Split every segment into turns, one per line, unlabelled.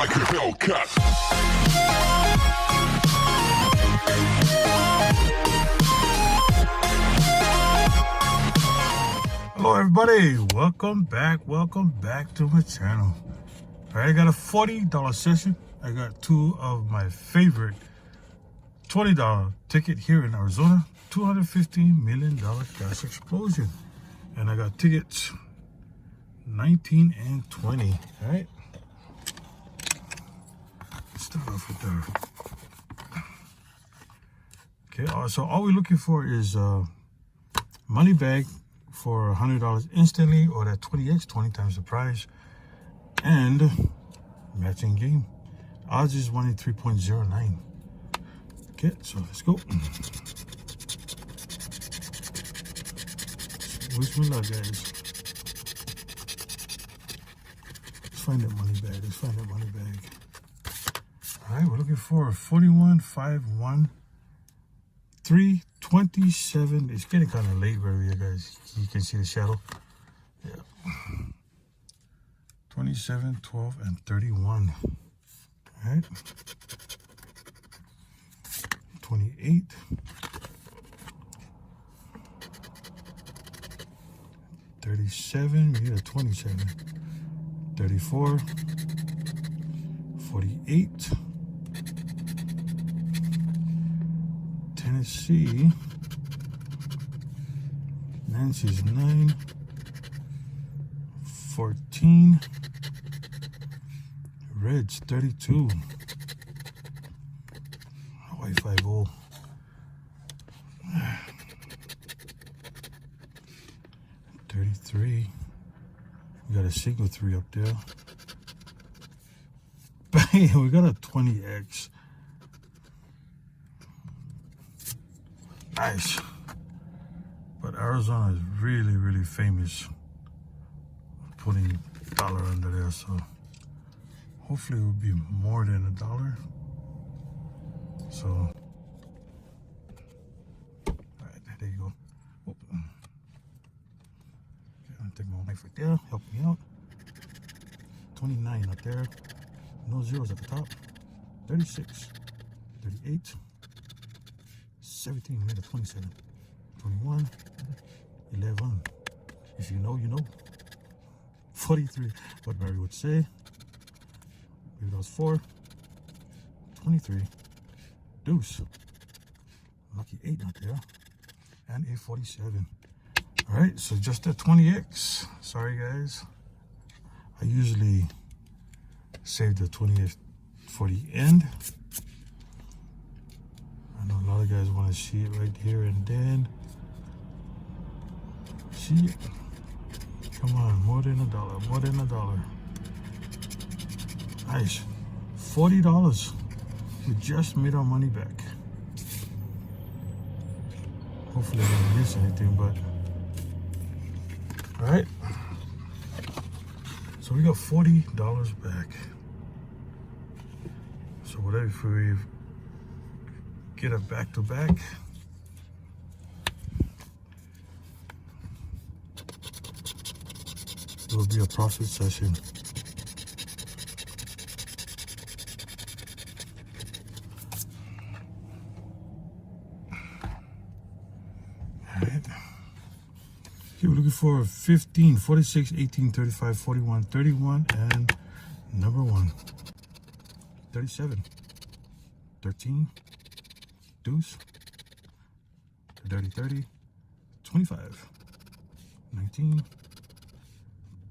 like a Hellcat.
Hello everybody, welcome back to my channel. Alright, I got a $40 session. I got two of my favorite $20 ticket here in Arizona, $215 million gas explosion. And I got tickets 19 and 20. Alright, let's start off with the okay, so all we're looking for is money bag for $100 instantly, or that 20x, 20 times the price, and matching game. Odds is 1 in 3.09. Okay, so let's go. Wish me luck, guys. Let's find that money bag. All right, we're looking for 41, 5, 1, 3, 27. It's getting kind of late where you guys, you can see the shadow. Yeah. 27, 12, and 31. All right. 28. 37. We need a 27. 34. 48. Tennessee. Nancy's 9. 14. Reds 32. Hawaii 50. 33. We got a single 3 up there. Bam, we got a 20x. Nice. But Arizona is really famous for putting dollar under there, so hopefully it will be more than $1. So, all right, there you go. Oh. Okay, I'm gonna take my knife right there, help me out. 29 up there, no zeros at the top. 36, 38, 17, we made a 27, 21, 11. If you know, you know. 43, what Mary would say. Maybe that was 4. 23. Deuce. Lucky 8 out there. And a 47. Alright, so just a 20x. Sorry guys. I usually save the 20x for the end. I know a lot of guys want to see it right here and then. See it? Come on, more than $1. Nice. $40. We just made our money back. Hopefully I didn't miss anything, but all right. So we got $40 back. So whatever, if we get a back-to-back, it will be a profit session. Alright. Okay, we're looking for 15, 46, 18, 35, 41, 31, and number 1. 37, 13, deuce, dirty 30, 25, 19,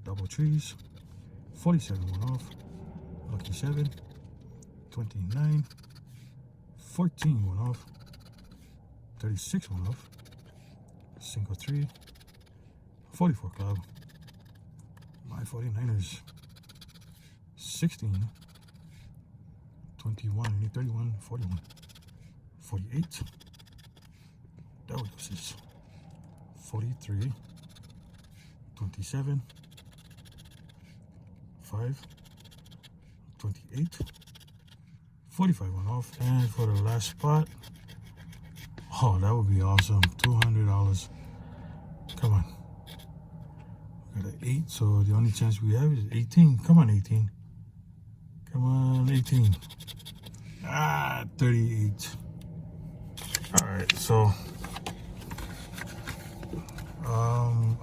double trees, 47 went off, lucky 7, 29, 14 went off, 36 went off, single 3, 44 club, my 49ers, 16, 21, we need 31, 41, 48, double doses, 43, 27, 5, 28, 45 went off, and for the last spot, oh, that would be awesome, $200. Come on. Got an 8, so the only chance we have is 18. Come on, 18. Come on. 18. 38. All right, so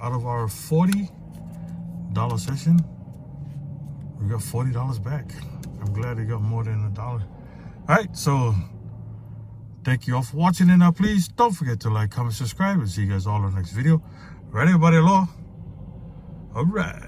out of our $40 session, we got $40 back. I'm glad we got more than $1. All right, so thank you all for watching, and please don't forget to like, comment, subscribe, and see you guys all in the next video. Right, everybody, aloha. All right.